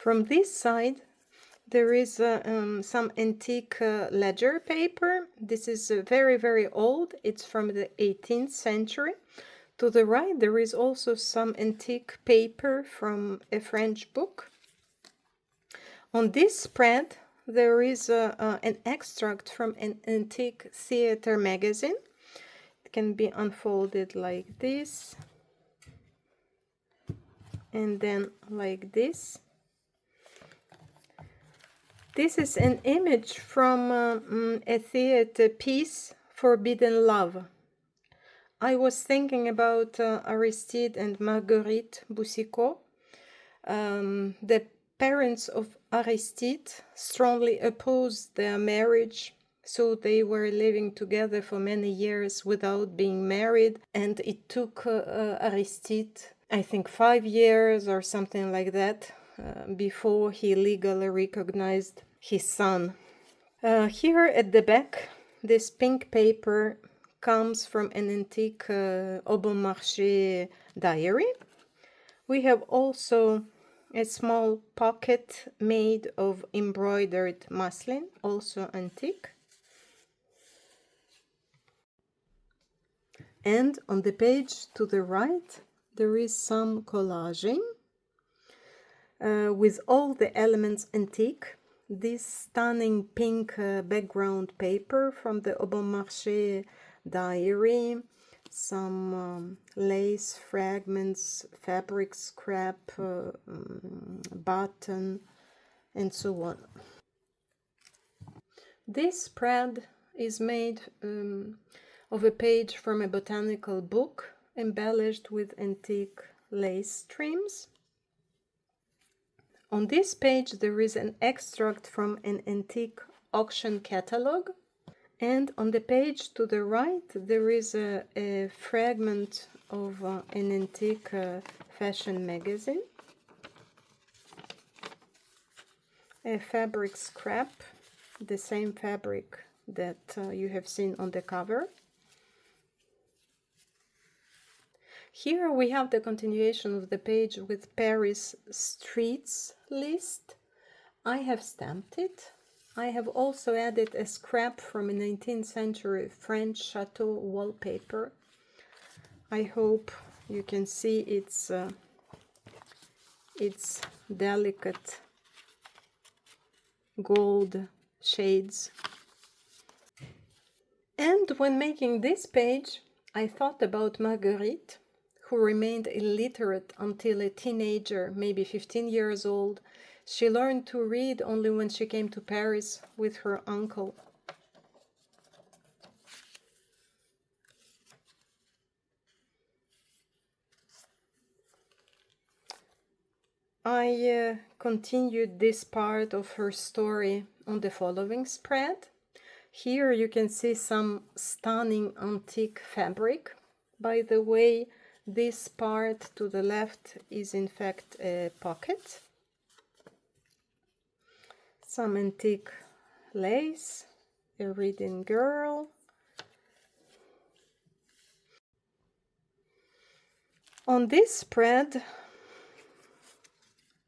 From this side, there is some antique ledger paper. This is very, very old. It's from the 18th century. To the right, there is also some antique paper from a French book. On this spread, there is an extract from an antique theater magazine. It can be unfolded like this, and then like this. This is an image from a theater piece, Forbidden Love. I was thinking about Aristide and Marguerite Boucicaut. The parents of Aristide strongly opposed their marriage, so they were living together for many years without being married, and it took Aristide, I think, 5 years or something like that, before he legally recognized his son. Here at the back, this pink paper comes from an antique Au Bon Marché diary. We have also a small pocket made of embroidered muslin, also antique. And on the page to the right, there is some collaging with all the elements antique. This stunning pink background paper from the Au Bon Marché diary, some lace fragments, fabric scrap, button, and so on. This spread is made of a page from a botanical book, embellished with antique lace trims. On this page, there is an extract from an antique auction catalogue. And on the page to the right, there is a fragment of an antique fashion magazine. A fabric scrap, the same fabric that you have seen on the cover. Here we have the continuation of the page with Paris streets list. I have stamped it. I have also added a scrap from a 19th century French chateau wallpaper. I hope you can see its delicate gold shades. And when making this page, I thought about Marguerite, who remained illiterate until a teenager, maybe 15 years old. She learned to read only when she came to Paris with her uncle. I continued this part of her story on the following spread. Here you can see some stunning antique fabric. By the way, this part to the left is in fact a pocket. Some antique lace, a reading girl. On this spread,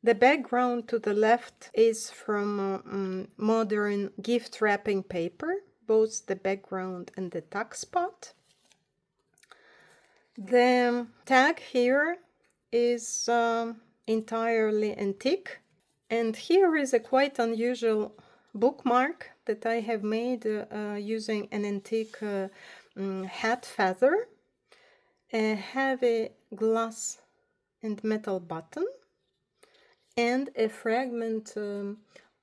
the background to the left is from modern gift wrapping paper, both the background and the tag spot. The tag here is entirely antique, and here is a quite unusual bookmark that I have made using an antique hat feather, a heavy glass and metal button, and a fragment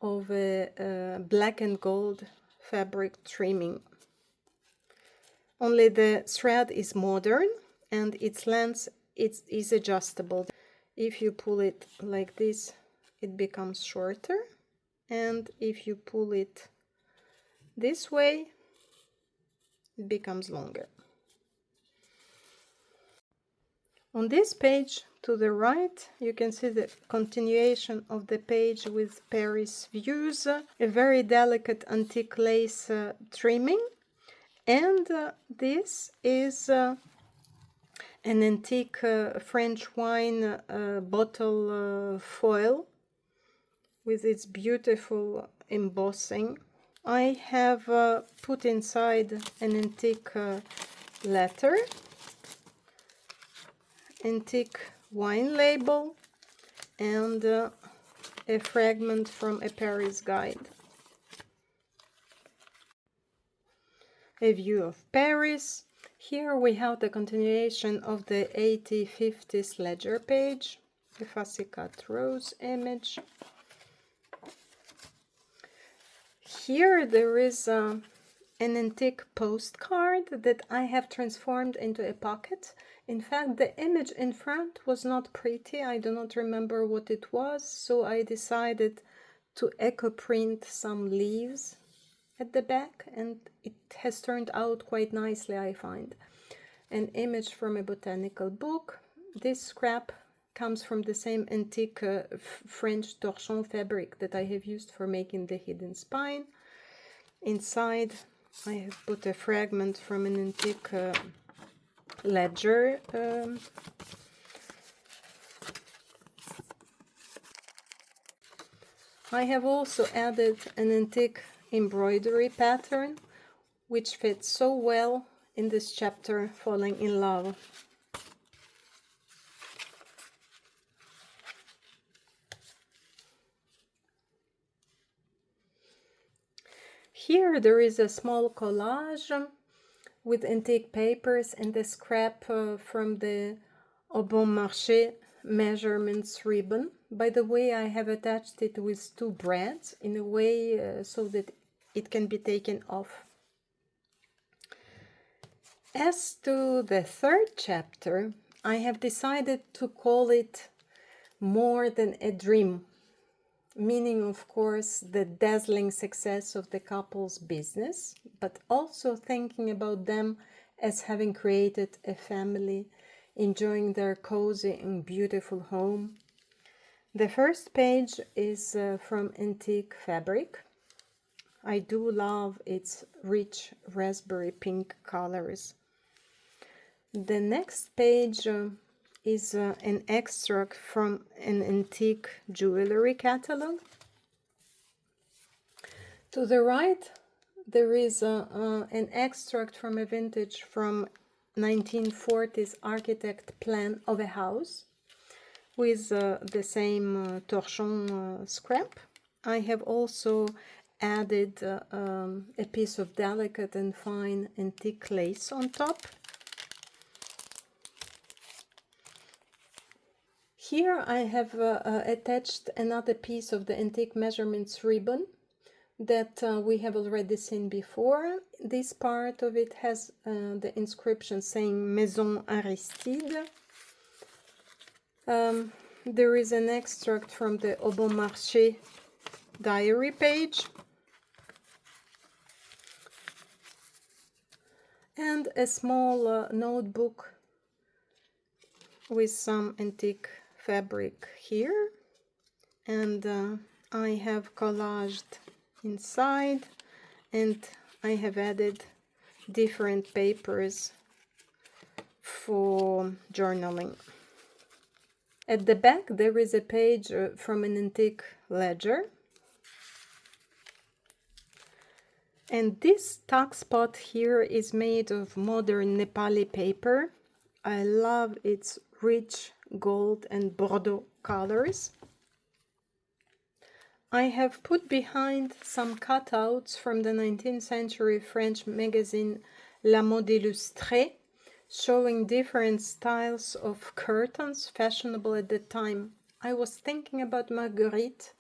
of a black and gold fabric trimming. Only the thread is modern and its length is adjustable. If you pull it like this, it becomes shorter, and if you pull it this way, it becomes longer. On this page to the right, you can see the continuation of the page with Paris views, a very delicate antique lace trimming, and this is an antique French wine bottle foil with its beautiful embossing. I have put inside an antique letter, antique wine label, and a fragment from a Paris guide. A view of Paris. Here we have the continuation of the 1850s ledger page, the Boucicaut rose image. Here there is an antique postcard that I have transformed into a pocket. In fact, the image in front was not pretty. I do not remember what it was, so I decided to echo print some leaves at the back, and it has turned out quite nicely, I find. An image from a botanical book. This scrap comes from the same antique French torchon fabric that I have used for making the hidden spine. Inside I have put a fragment from an antique ledger. I have also added an antique embroidery pattern, which fits so well in this chapter, Falling in Love. Here there is a small collage with antique papers and a scrap from the Au Bon Marché measurements ribbon. By the way, I have attached it with two brads in a way so that it can be taken off. As to the third chapter, I have decided to call it More Than a Dream, meaning, of course, the dazzling success of the couple's business, but also thinking about them as having created a family, enjoying their cozy and beautiful home. The first page is from antique fabric. I do love its rich raspberry pink colors. The next page is an extract from an antique jewelry catalog. To the right, there is an extract from a vintage from 1940s architect plan of a house with the same torchon scrap. I have also added a piece of delicate and fine antique lace on top. Here I have attached another piece of the antique measurements ribbon that we have already seen before. This part of it has the inscription saying Maison Aristide. There is an extract from the Au Bon Marché diary page and a small notebook with some antique fabric here, and I have collaged inside, and I have added different papers for journaling. At the back there is a page from an antique ledger, and this tuck spot here is made of modern Nepali paper. I love its rich gold and Bordeaux colors. I have put behind some cutouts from the 19th century French magazine La Mode Illustrée, showing different styles of curtains fashionable at the time. I was thinking about Marguerite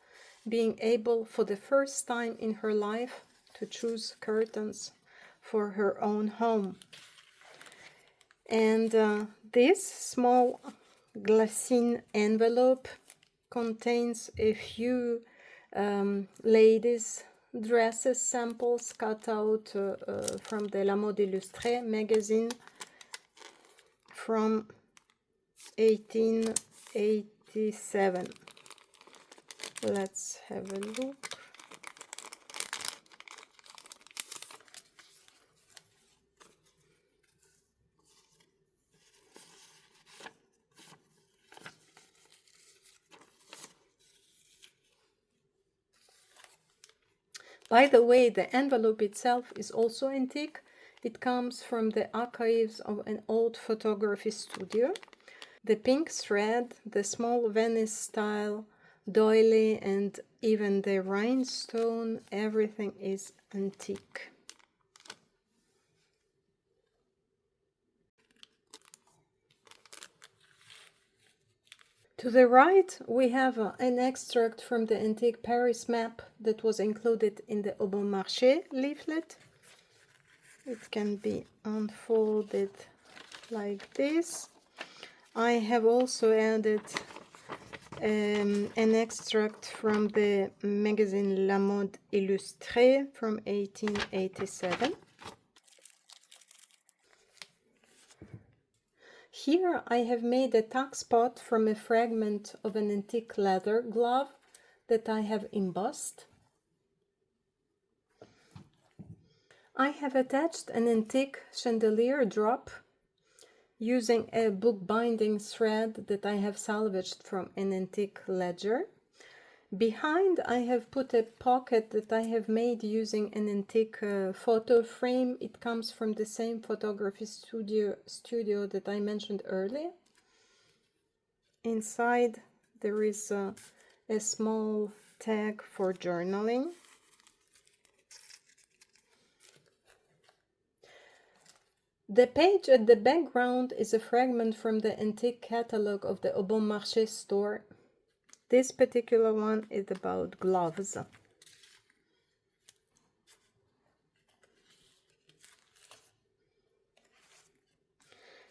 being able for the first time in her life to choose curtains for her own home. And this small glassine envelope contains a few ladies' dresses samples cut out from the La Mode Illustrée magazine from 1887. Let's have a look. By the way, the envelope itself is also antique. It comes from the archives of an old photography studio. The pink thread, the small Venice style doily, and even the rhinestone, everything is antique. To the right, we have an extract from the antique Paris map that was included in the Au Bon Marché leaflet. It can be unfolded like this. I have also added an extract from the magazine La Mode Illustrée from 1887. Here I have made a tuck spot from a fragment of an antique leather glove that I have embossed. I have attached an antique chandelier drop using a bookbinding thread that I have salvaged from an antique ledger. Behind, I have put a pocket that I have made using an antique photo frame. It comes from the same photography studio that I mentioned earlier. Inside, there is a small tag for journaling. The page at the background is a fragment from the antique catalog of the Au Bon Marché store. This particular one is about gloves.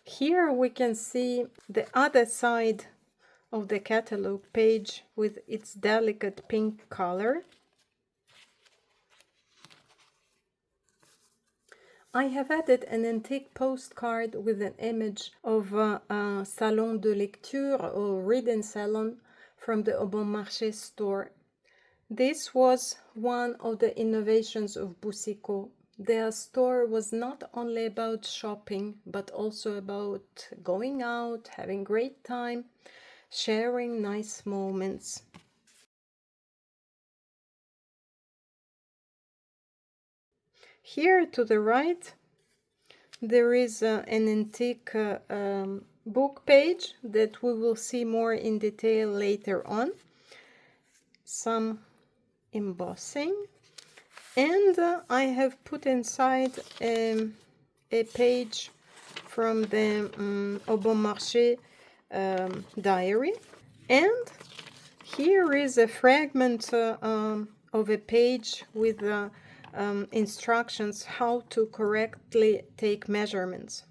Here we can see the other side of the catalog page with its delicate pink color. I have added an antique postcard with an image of a salon de lecture or reading salon from the Au Bon Marché store. This was one of the innovations of Boucicaut. Their store was not only about shopping, but also about going out, having great time, sharing nice moments. Here to the right, there is an antique book page that we will see more in detail later on. Some embossing. And I have put inside a page from the Au Bon Marché diary. And here is a fragment of a page with instructions how to correctly take measurements.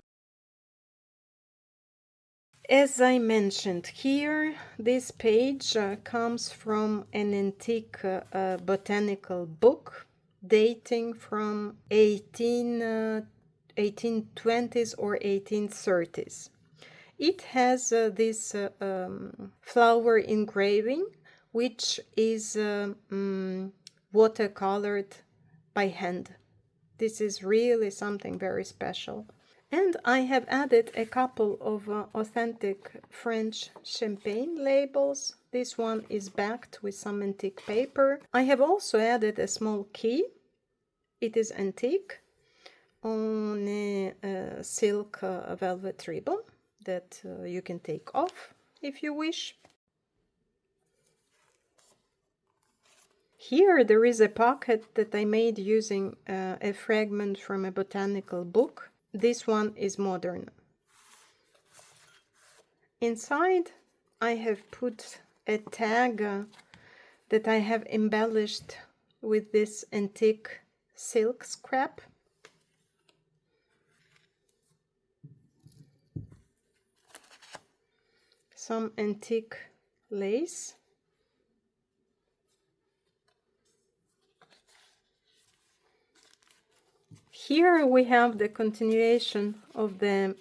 As I mentioned here, this page comes from an antique botanical book dating from 1820s or 1830s. It has this flower engraving, which is watercolored by hand. This is really something very special. And I have added a couple of authentic French champagne labels. This one is backed with some antique paper. I have also added a small key. It is antique on a silk velvet ribbon that you can take off if you wish. Here there is a pocket that I made using a fragment from a botanical book. This one is modern. Inside I have put a tag that I have embellished with this antique silk scrap. Some antique lace. Here we have the continuation of the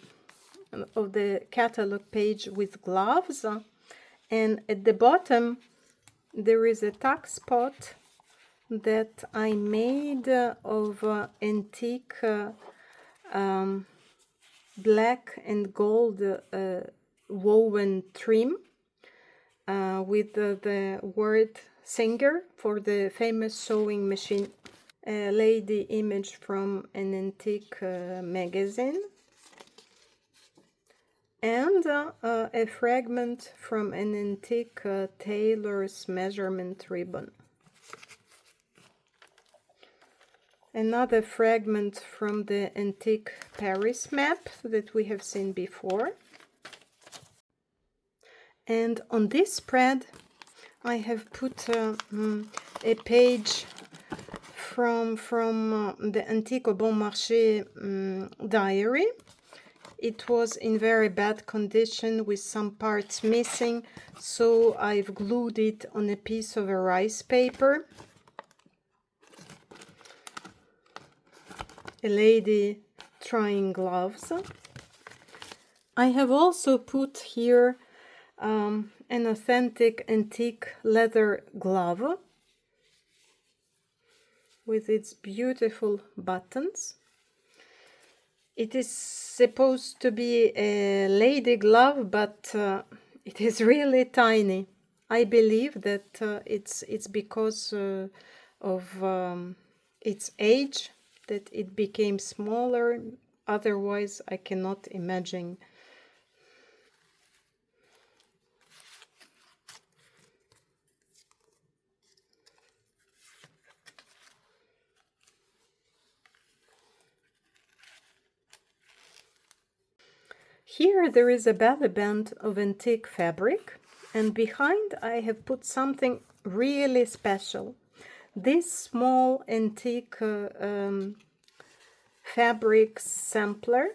catalog page with gloves, and at the bottom there is a tuck spot that I made of antique black and gold woven trim with the word Singer for the famous sewing machine. A lady image from an antique magazine. And a fragment from an antique tailor's measurement ribbon. Another fragment from the antique Paris map that we have seen before. And on this spread I have put a page from the Antique au Bon Marché diary. It was in very bad condition with some parts missing, so I've glued it on a piece of a rice paper. A lady trying gloves. I have also put here an authentic antique leather glove with its beautiful buttons. It is supposed to be a lady glove, but it is really tiny. I believe that it's because of its age that it became smaller. Otherwise, I cannot imagine. Here there is a belly band of antique fabric, and behind I have put something really special. This small antique fabric sampler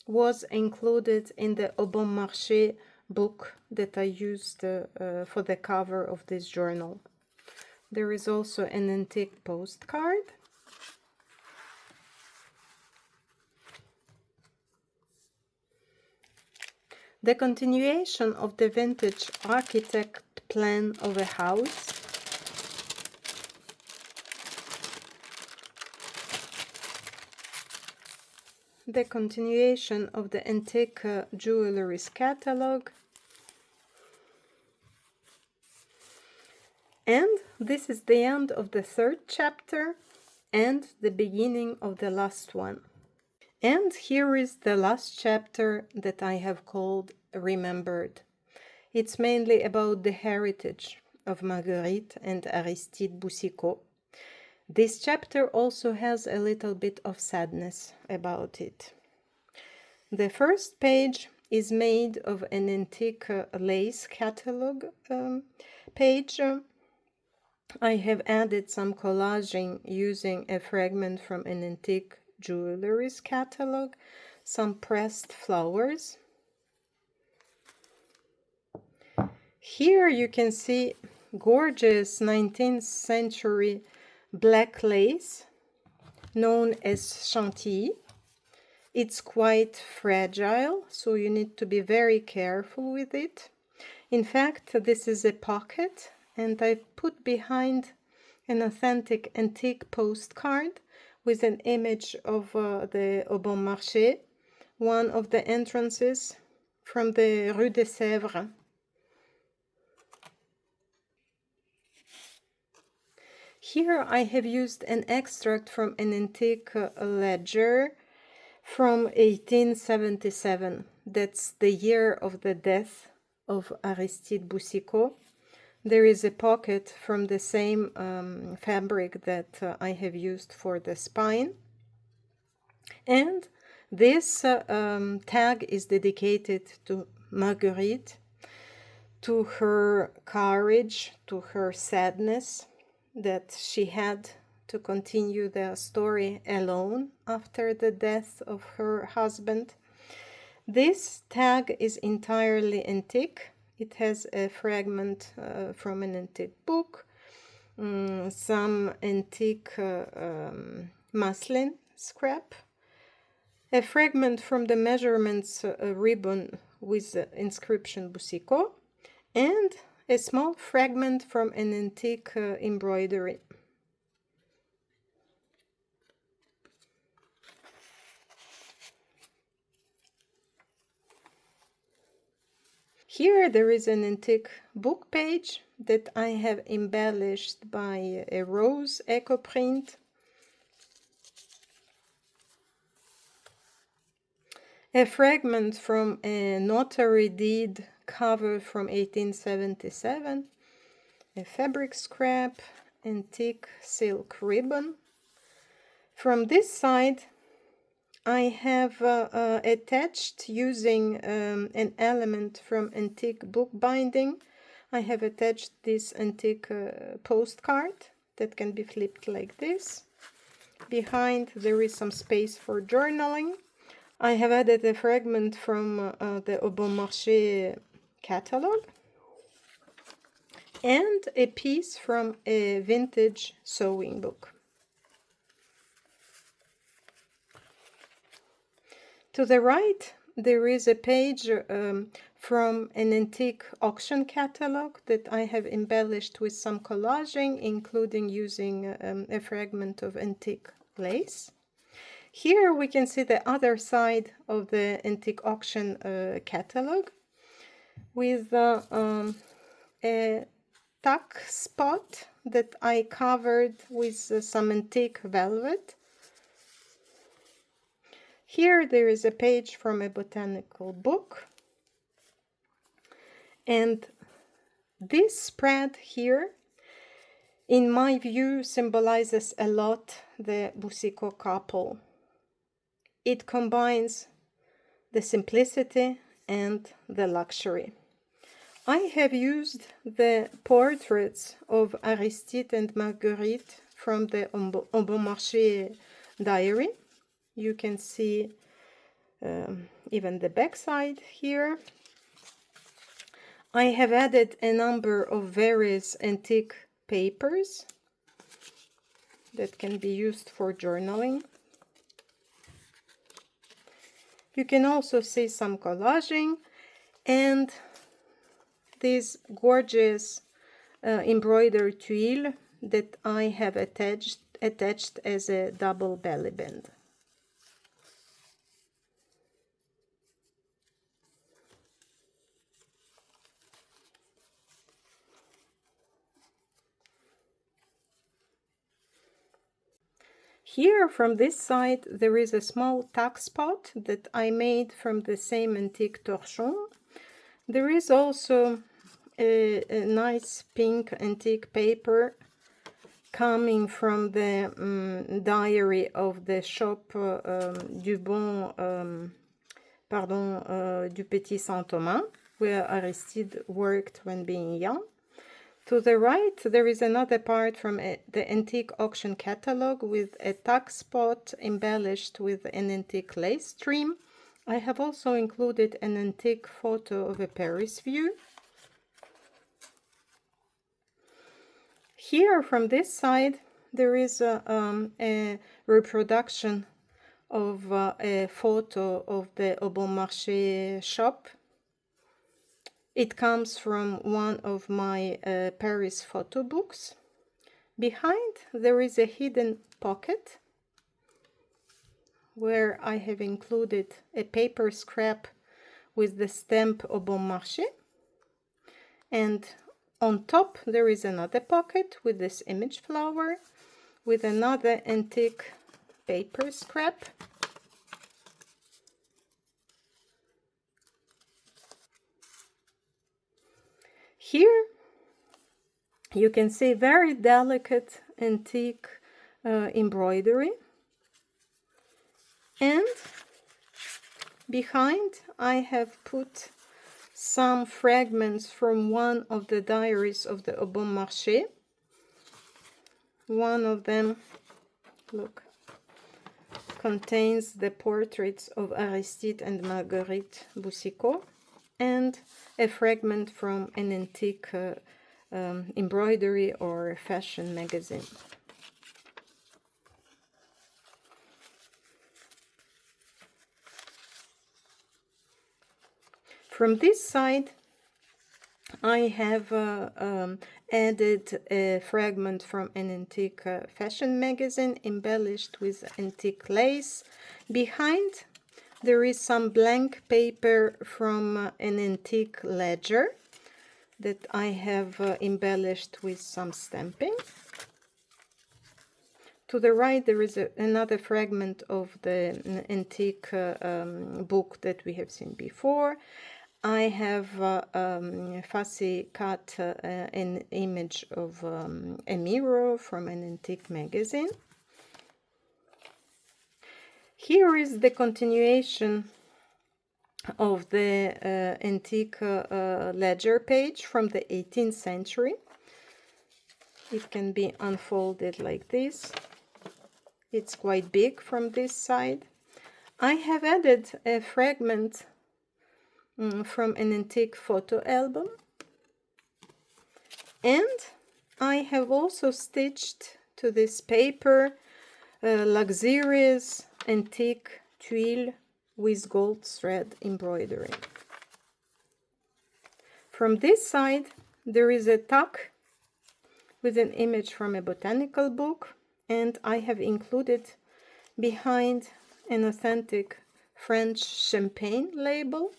was included in the Au Bon Marché book that I used for the cover of this journal. There is also an antique postcard. The continuation of the vintage architect plan of a house. The continuation of the antique jewelries catalog. And this is the end of the third chapter and the beginning of the last one. And here is the last chapter that I have called Remembered. It's mainly about the heritage of Marguerite and Aristide Boucicaut. This chapter also has a little bit of sadness about it. The first page is made of an antique lace catalog page. I have added some collaging using a fragment from an antique jewelries catalog, some pressed flowers. Here you can see gorgeous 19th century black lace known as Chantilly. It's quite fragile, so you need to be very careful with it. In fact, this is a pocket, and I put behind an authentic antique postcard with an image of the Au Bon Marché, one of the entrances from the Rue de Sèvres. Here I have used an extract from an antique ledger from 1877. That's the year of the death of Aristide Boucicaut. There is a pocket from the same fabric that I have used for the spine. And this tag is dedicated to Marguerite, to her courage, to her sadness that she had to continue the story alone after the death of her husband. This tag is entirely antique. It has a fragment from an antique book, some antique muslin scrap, a fragment from the measurements ribbon with the inscription Boucicaut, and a small fragment from an antique embroidery. Here there is an antique book page that I have embellished by a rose eco print, a fragment from a notary deed cover from 1877, a fabric scrap, antique silk ribbon. From this side, I have attached, using an element from antique bookbinding, I have attached this antique postcard that can be flipped like this. Behind there is some space for journaling. I have added a fragment from the Au Bon Marché catalog and a piece from a vintage sewing book. To the right, there is a page from an antique auction catalog that I have embellished with some collaging, including using a fragment of antique lace. Here we can see the other side of the antique auction catalog with a tuck spot that I covered with some antique velvet. Here there is a page from a botanical book, and this spread here, in my view, symbolizes a lot the Boucicaut couple. It combines the simplicity and the luxury. I have used the portraits of Aristide and Marguerite from the Au Bon Marché diary. You can see even the back side here. I have added a number of various antique papers that can be used for journaling. You can also see some collaging and these gorgeous embroidered tuile that I have attached as a double belly band. Here from this side there is a small tuck spot that I made from the same antique torchon. There is also a nice pink antique paper coming from the diary of the shop du Petit Saint-Thomas, where Aristide worked when being young. To the right, there is another part from the antique auction catalog with a tuck spot embellished with an antique lace trim. I have also included an antique photo of a Paris view. Here, from this side, there is a reproduction of a photo of the Au Bon Marché shop. It comes from one of my Paris photo books. Behind there is a hidden pocket where I have included a paper scrap with the stamp Au Bon Marché. And on top there is another pocket with this image flower with another antique paper scrap. Here you can see very delicate antique embroidery, and behind I have put some fragments from one of the diaries of the Au Bon Marché. One of them, look, contains the portraits of Aristide and Marguerite Boucicaut, and a fragment from an antique embroidery or fashion magazine. From this side, I have added a fragment from an antique fashion magazine embellished with antique lace. Behind, there is some blank paper from an antique ledger that I have embellished with some stamping. To the right there is another fragment of the antique book that we have seen before. I have fussy cut an image of a mirror from an antique magazine. Here is the continuation of the antique ledger page from the 18th century. It can be unfolded like this. It's quite big from this side. I have added a fragment from an antique photo album, and I have also stitched to this paper luxurious antique tuile with gold thread embroidery. From this side there is a tuck with an image from a botanical book, and I have included behind an authentic French champagne label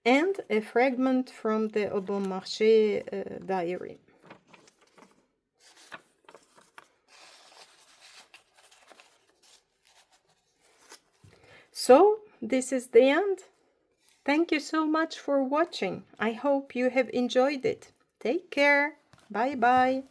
and a fragment from the Au Bon Marché diary. So this is the end. Thank you so much for watching. I hope you have enjoyed it. Take care. Bye bye.